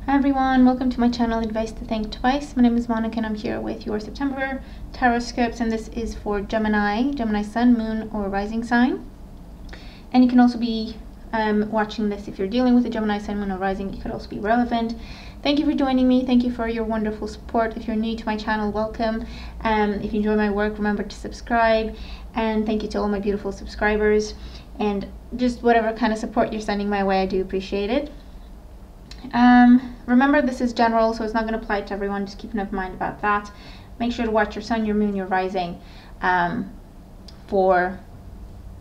Hi everyone, welcome to my channel Advice to Think Twice. My name is Monica and I'm here with your September tarotscopes, and this is for Gemini Sun, Moon, or Rising sign. And you can also be watching this if you're dealing with a Gemini Sun, Moon, or Rising. It could also be relevant. Thank you for joining me. Thank you for your wonderful support. If you're new to my channel, welcome. If you enjoy my work, remember to subscribe. And thank you to all my beautiful subscribers. And just whatever kind of support you're sending my way, I do appreciate it. Remember, this is general, so it's not going to apply to everyone. Just keep enough in mind about that. Make sure to watch your sun, your moon, your rising for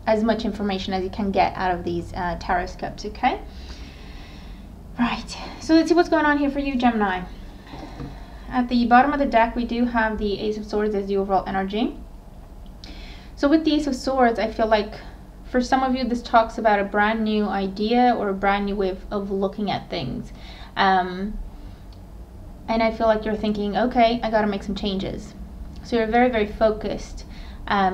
as much information as you can get out of these tarotscopes, okay? Right, so let's see what's going on here for you, Gemini. At the bottom of the deck, we do have the Ace of Swords as the overall energy. So with the Ace of Swords, I feel like for some of you, this talks about a brand new idea or a brand new way of looking at things. And I feel like you're thinking, okay, I gotta make some changes. So you're very, very focused.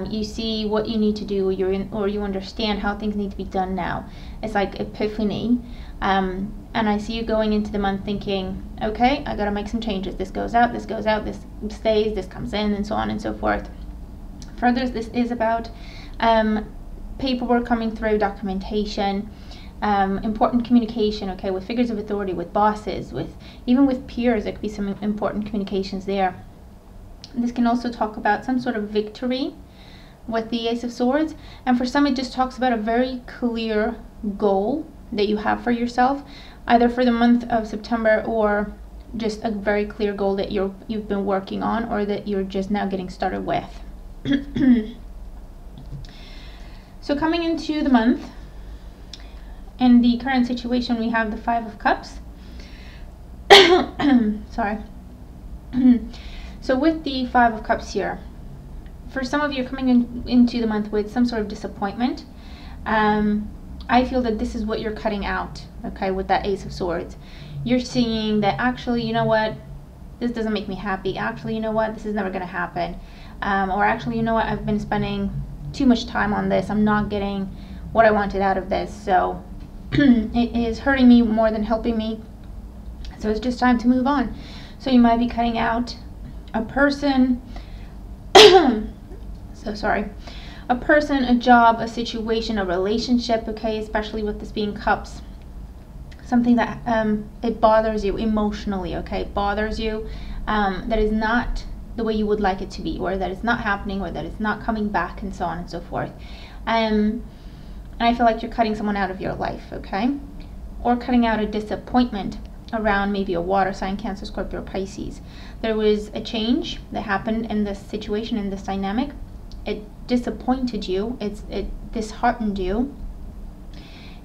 You see what you need to do, or you understand how things need to be done now. It's like epiphany. And I see you going into the month thinking, okay, I gotta make some changes. This goes out, this stays, this comes in, and so on and so forth. For others, this is about paperwork coming through, documentation, important communication, okay, with figures of authority, with bosses, even with peers. There could be some important communications there. This can also talk about some sort of victory with the Ace of Swords, and for some it just talks about a very clear goal that you have for yourself, either for the month of September or just a very clear goal that you've been working on, or that you're just now getting started with. So coming into the month, in the current situation, we have the Five of Cups. Sorry. So with the Five of Cups here, for some of you, coming into the month with some sort of disappointment. I feel that this is what you're cutting out, okay, with that Ace of Swords. You're seeing that actually, you know what, this doesn't make me happy. Actually, you know what, this is never going to happen. Or actually, you know what, I've been spending too much time on this. I'm not getting what I wanted out of this. So it is hurting me more than helping me. So it's just time to move on. So you might be cutting out a person, so sorry, a person, a job, a situation, a relationship, okay, especially with this being cups. Something that it bothers you emotionally, okay, bothers you, that is not the way you would like it to be, or that it's not happening, or that it's not coming back, and so on and so forth. And I feel like you're cutting someone out of your life, okay? Or cutting out a disappointment around maybe a water sign, Cancer, Scorpio, or Pisces. There was a change that happened in this situation, in this dynamic. It disappointed you, it disheartened you.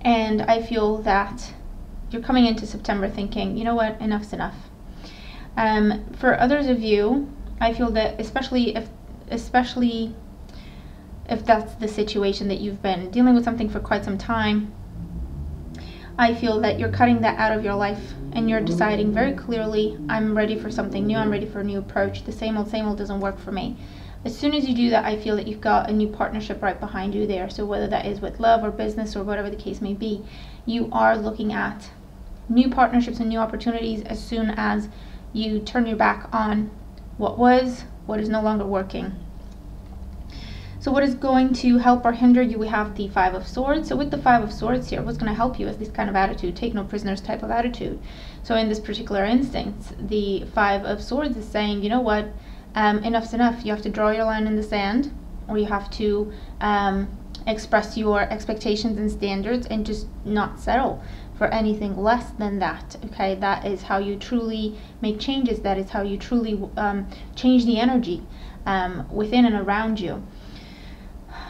And I feel that you're coming into September thinking, you know what, enough's enough. For others of you, I feel that especially if that's the situation, that you've been dealing with something for quite some time, I feel that you're cutting that out of your life and you're deciding very clearly, I'm ready for something new, I'm ready for a new approach. The same old doesn't work for me. As soon as you do that, I feel that you've got a new partnership right behind you there. So whether that is with love or business or whatever the case may be, you are looking at new partnerships and new opportunities as soon as you turn your back on what is no longer working. So what is going to help or hinder you? We have the Five of Swords. So with the Five of Swords here, what's going to help you is this kind of attitude, take no prisoners type of attitude. So in this particular instance, the Five of Swords is saying, you know what, enough's enough. You have to draw your line in the sand, or you have to express your expectations and standards and just not settle for anything less than that, okay? That is how you truly make changes. That is how you truly change the energy within and around you.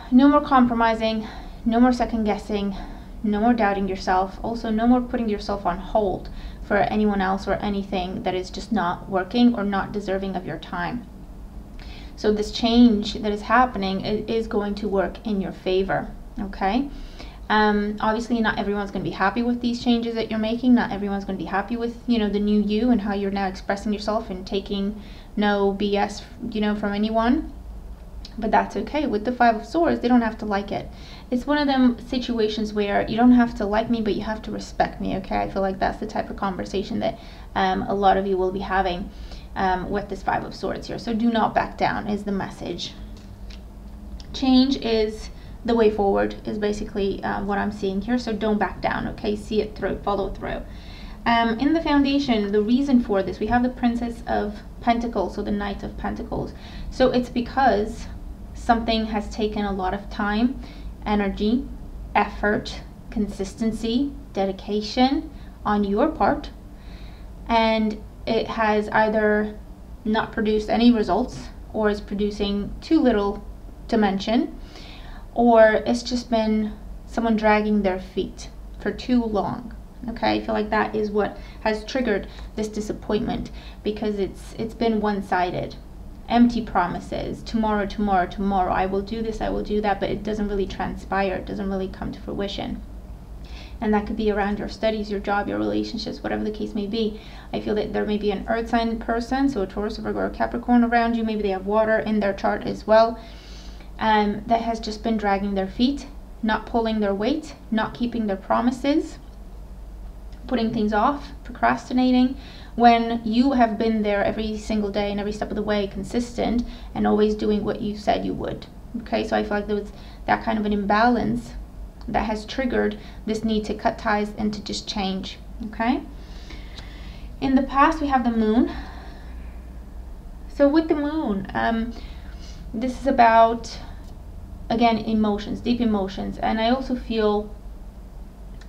No more compromising, no more second guessing, no more doubting yourself. Also, no more putting yourself on hold for anyone else or anything that is just not working or not deserving of your time. So this change that is happening is going to work in your favor, okay? Obviously not everyone's going to be happy with these changes that you're making. Not everyone's going to be happy with, you know, the new you and how you're now expressing yourself and taking no BS, you know, from anyone. But that's okay. With the Five of Swords, they don't have to like it. it's one of them situations where you don't have to like me, but you have to respect me, okay? I feel like that's the type of conversation that a lot of you will be having with this Five of Swords here. So do not back down is the message. Change is the way forward is basically what I'm seeing here. So don't back down, okay? See it through, follow through. In the foundation, the reason for this, we have the Princess of Pentacles, so the Knight of Pentacles. So it's because something has taken a lot of time, energy, effort, consistency, dedication on your part, and it has either not produced any results, or is producing too little to mention, or it's just been someone dragging their feet for too long. Okay, I feel like that is what has triggered this disappointment, because it's been one-sided. Empty promises, tomorrow, tomorrow, tomorrow, I will do this, I will do that, but it doesn't really transpire, it doesn't really come to fruition. And that could be around your studies, your job, your relationships, whatever the case may be. I feel that there may be an earth sign person, so a Taurus, a Virgo, or a Capricorn around you. Maybe they have water in their chart as well, that has just been dragging their feet, not pulling their weight, not keeping their promises, putting things off, procrastinating, when you have been there every single day and every step of the way, consistent, and always doing what you said you would. Okay, so I feel like there was that kind of an imbalance that has triggered this need to cut ties and to just change. Okay, in the past we have the Moon. So with the Moon, this is about, again, emotions, deep emotions, and I also feel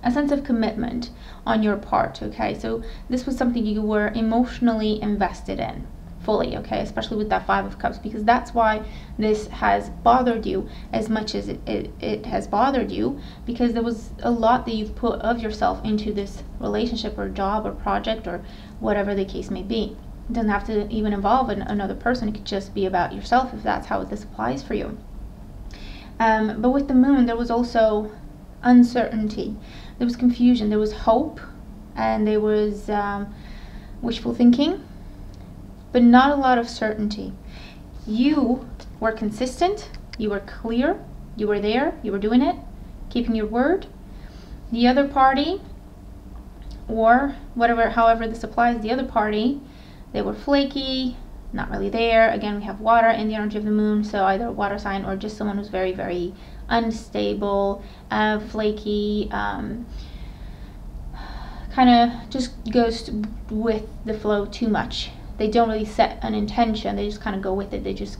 a sense of commitment on your part. Okay, so this was something you were emotionally invested in fully, okay, especially with that Five of Cups, because that's why this has bothered you as much as it has bothered you, because there was a lot that you've put of yourself into this relationship or job or project or whatever the case may be. It doesn't have to even involve another person. It could just be about yourself, if that's how this applies for you. But with the Moon, there was also uncertainty, there was confusion, there was hope, and there was wishful thinking, but not a lot of certainty. You were consistent, you were clear, you were there, you were doing it, keeping your word. The other party, or whatever, however this applies, the other party, they were flaky, not really there. Again, we have water in the energy of the Moon, so either a water sign or just someone who's very, very unstable, flaky, kind of just goes with the flow too much. They don't really set an intention, they just kind of go with it, they just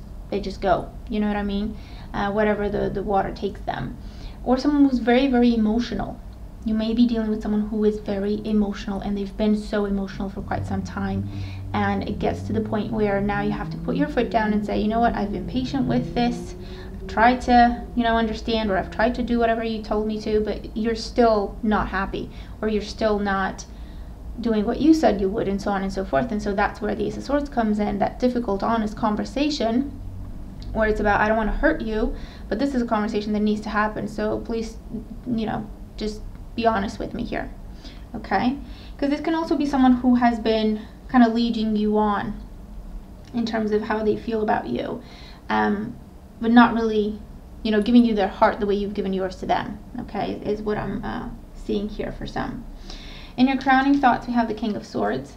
go, you know what I mean, whatever the water takes them. Or someone who's very, very emotional. You may be dealing with someone who is very emotional, and they've been so emotional for quite some time, and it gets to the point where now you have to put your foot down and say, you know what, I've been patient with this, I've tried to, understand, or I've tried to do whatever you told me to, but you're still not happy, or you're still not doing what you said you would, and so on and so forth. And so that's where the Ace of Swords comes in, that difficult, honest conversation, where it's about, I don't want to hurt you, but this is a conversation that needs to happen, so please, just be honest with me here, okay? Because this can also be someone who has been kind of leading you on in terms of how they feel about you, but not really, giving you their heart the way you've given yours to them, okay, is what I'm seeing here for some. In your crowning thoughts, we have the King of Swords.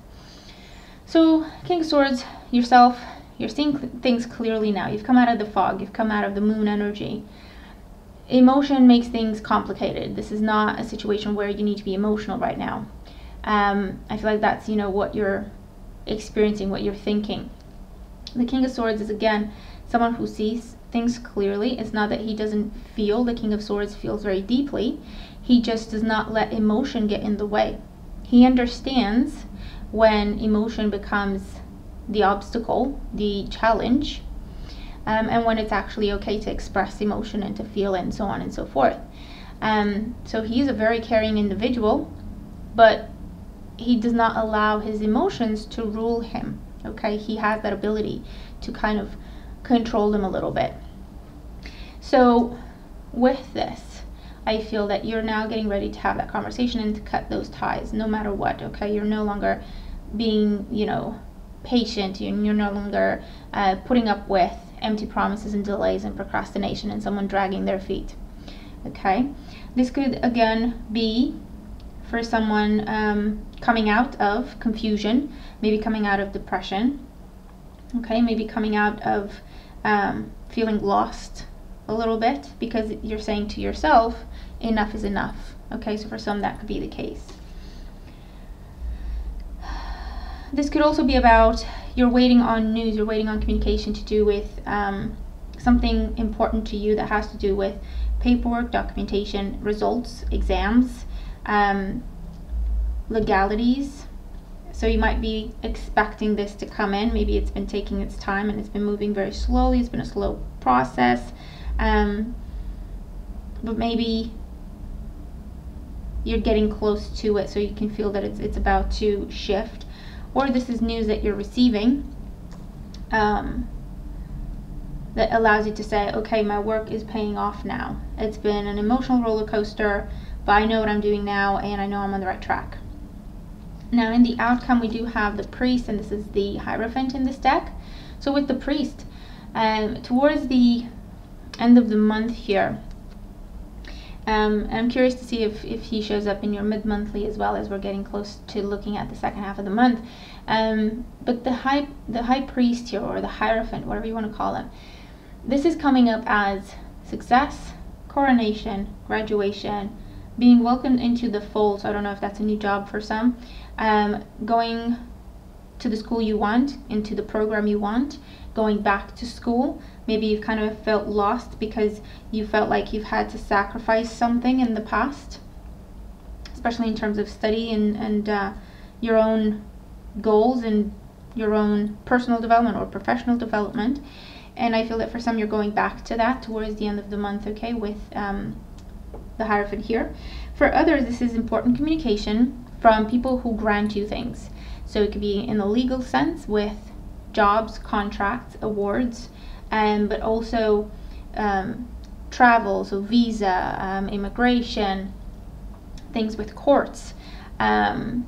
So, King of Swords, yourself, you're seeing things clearly now. You've come out of the fog, you've come out of the Moon energy. Emotion makes things complicated. This is not a situation where you need to be emotional right now. I feel like that's, what you're experiencing, what you're thinking. The King of Swords is, again, someone who sees things clearly. It's not that he doesn't feel. The King of Swords feels very deeply. He just does not let emotion get in the way. He understands when emotion becomes the obstacle, the challenge, and when it's actually okay to express emotion and to feel it and so on and so forth. So he's a very caring individual, but he does not allow his emotions to rule him, okay? He has that ability to kind of control them a little bit. So with this, I feel that you're now getting ready to have that conversation and to cut those ties no matter what, okay? You're no longer being, patient. You're no longer putting up with empty promises and delays and procrastination and someone dragging their feet. Okay, this could again be for someone coming out of confusion, maybe coming out of depression. Okay, maybe coming out of feeling lost a little bit, because you're saying to yourself, enough is enough. Okay, so for some that could be the case. This could also be about you're waiting on news, you're waiting on communication to do with something important to you that has to do with paperwork, documentation, results, exams, legalities. So you might be expecting this to come in. Maybe it's been taking its time and it's been moving very slowly. It's been a slow process. But maybe you're getting close to it, so you can feel that it's about to shift. Or this is news that you're receiving that allows you to say, okay, my work is paying off now. It's been an emotional roller coaster, but I know what I'm doing now and I know I'm on the right track. Now in the outcome, we do have the priest, and this is the Hierophant in this deck. So with the priest, towards the end of the month here, I'm curious to see if he shows up in your mid-monthly as well, as we're getting close to looking at the second half of the month. But the high priest here, or the Hierophant, whatever you want to call him, this is coming up as success, coronation, graduation, being welcomed into the fold. So I don't know if that's a new job for some. Going to the school you want, into the program you want, going back to school. Maybe you've kind of felt lost because you felt like you've had to sacrifice something in the past, especially in terms of study and your own goals and your own personal development or professional development. And I feel that for some, you're going back to that towards the end of the month, okay, with the Hierophant here. For others, this is important communication from people who grant you things. So it could be in the legal sense with jobs, contracts, awards, but also travel, so visa, immigration, things with courts. Okay,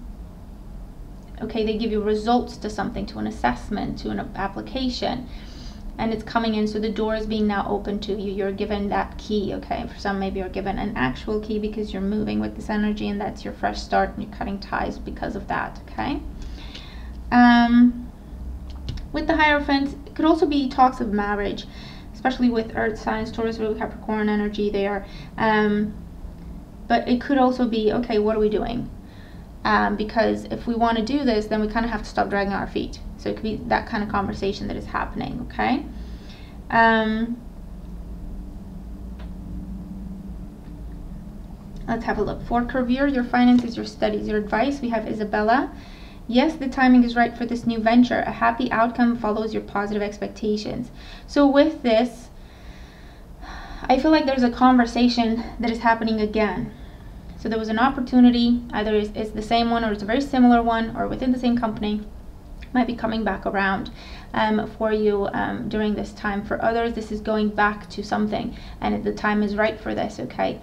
they give you results to something, to an assessment, to an application, and it's coming in, so the door is being now open to you. You're given that key, okay? For some, maybe you're given an actual key because you're moving with this energy, and that's your fresh start, and you're cutting ties because of that, okay? With the Hierophant, it could also be talks of marriage, especially with Earth signs, Taurus, Virgo, Capricorn energy there. But it could also be, okay, what are we doing? Because if we want to do this, then we kind of have to stop dragging our feet. So it could be that kind of conversation that is happening, okay? Let's have a look. For career, your finances, your studies, your advice, we have Isabella. Yes, the timing is right for this new venture. A happy outcome follows your positive expectations. So with this, I feel like there's a conversation that is happening again. So there was an opportunity, either it's the same one or it's a very similar one or within the same company, might be coming back around for you during this time. For others, this is going back to something, and the time is right for this, okay?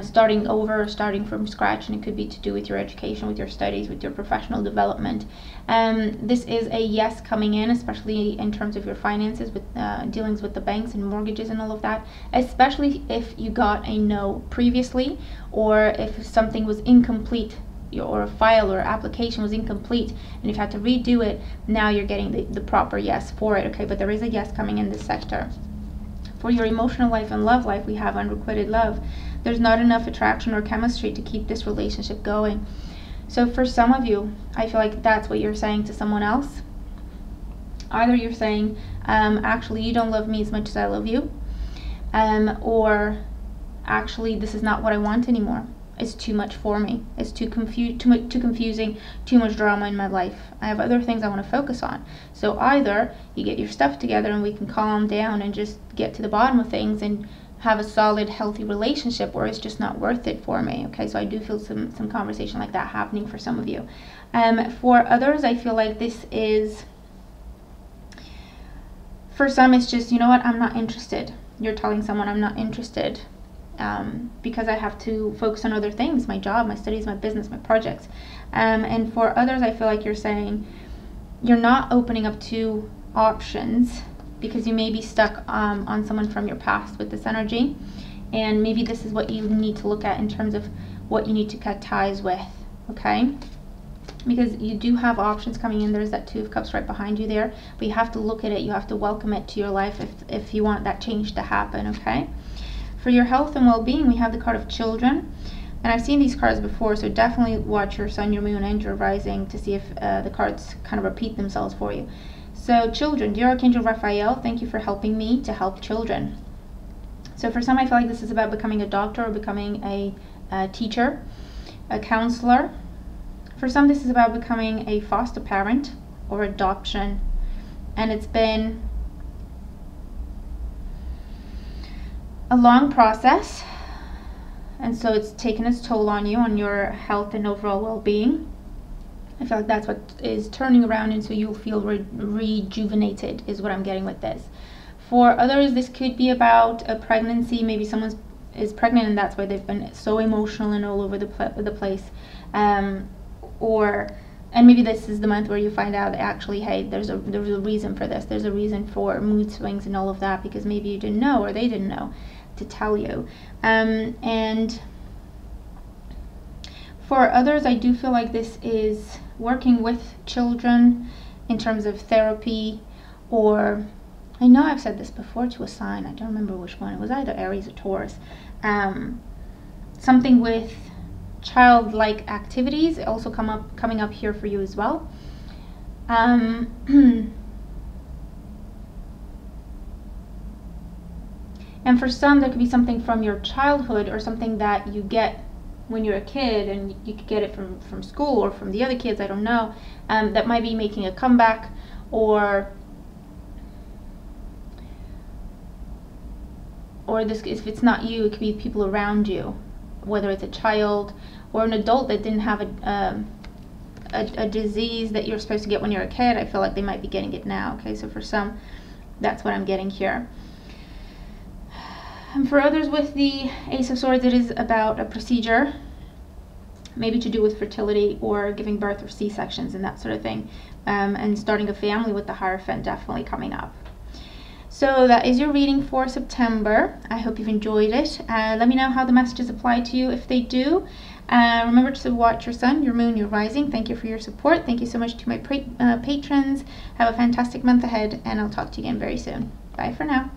Starting over, starting from scratch, and it could be to do with your education, with your studies, with your professional development. This is a yes coming in, especially in terms of your finances, with dealings with the banks and mortgages and all of that, especially if you got a no previously, or if something was incomplete, or a file or application was incomplete and you've had to redo it. Now you're getting the proper yes for it, okay? But there is a yes coming in this sector. For your emotional life and love life, we have unrequited love. There's not enough attraction or chemistry to keep this relationship going. So for some of you, I feel like that's what you're saying to someone else. Either you're saying, actually, you don't love me as much as I love you, or actually, this is not what I want anymore. It's too much for me. It's too confusing, too much drama in my life. I have other things I want to focus on. So either you get your stuff together and we can calm down and just get to the bottom of things and have a solid, healthy relationship, or it's just not worth it for me. Okay, so I do feel some conversation like that happening for some of you. For others, I feel like this is, for some, it's just, you know what, I'm not interested. You're telling someone I'm not interested. Because I have to focus on other things, my job, my studies, my business, my projects. And for others, I feel like you're saying you're not opening up to options because you may be stuck on someone from your past with this energy. And maybe this is what you need to look at in terms of what you need to cut ties with, okay? Because you do have options coming in. There's that Two of Cups right behind you there, but you have to look at it. You have to welcome it to your life if you want that change to happen, okay? For your health and well-being, we have the card of Children. And I've seen these cards before, so definitely watch your sun, your moon, and your rising to see if the cards kind of repeat themselves for you. So children, dear Archangel Raphael, thank you for helping me to help children. So for some, I feel like this is about becoming a doctor or becoming a teacher, a counselor. For some, this is about becoming a foster parent or adoption. And it's been a long process. And so it's taken its toll on you, on your health and overall well-being. I feel like that's what is turning around, and so you'll feel rejuvenated is what I'm getting with this. For others, this could be about a pregnancy. Maybe someone is pregnant and that's why they've been so emotional and all over the place. And maybe this is the month where you find out that actually, hey, there's a reason for this. There's a reason for mood swings and all of that, because maybe you didn't know or they didn't know to tell you. And for others, I do feel like this is working with children in terms of therapy, or I know I've said this before to a sign, I don't remember which one, it was either Aries or Taurus, something with childlike activities also coming up here for you as well. And for some, there could be something from your childhood or something that you get when you're a kid, and you could get it from school or from the other kids, I don't know, that might be making a comeback, or this, if it's not you, it could be people around you, whether it's a child or an adult that didn't have a disease that you're supposed to get when you're a kid. I feel like they might be getting it now, okay? So for some, that's what I'm getting here. And for others, with the Ace of Swords, it is about a procedure, maybe to do with fertility or giving birth or C-sections and that sort of thing, and starting a family with the Hierophant definitely coming up. So that is your reading for September. I hope you've enjoyed it. Let me know how the messages apply to you if they do. Remember to watch your sun, your moon, your rising. Thank you for your support. Thank you so much to my patrons. Have a fantastic month ahead, and I'll talk to you again very soon. Bye for now.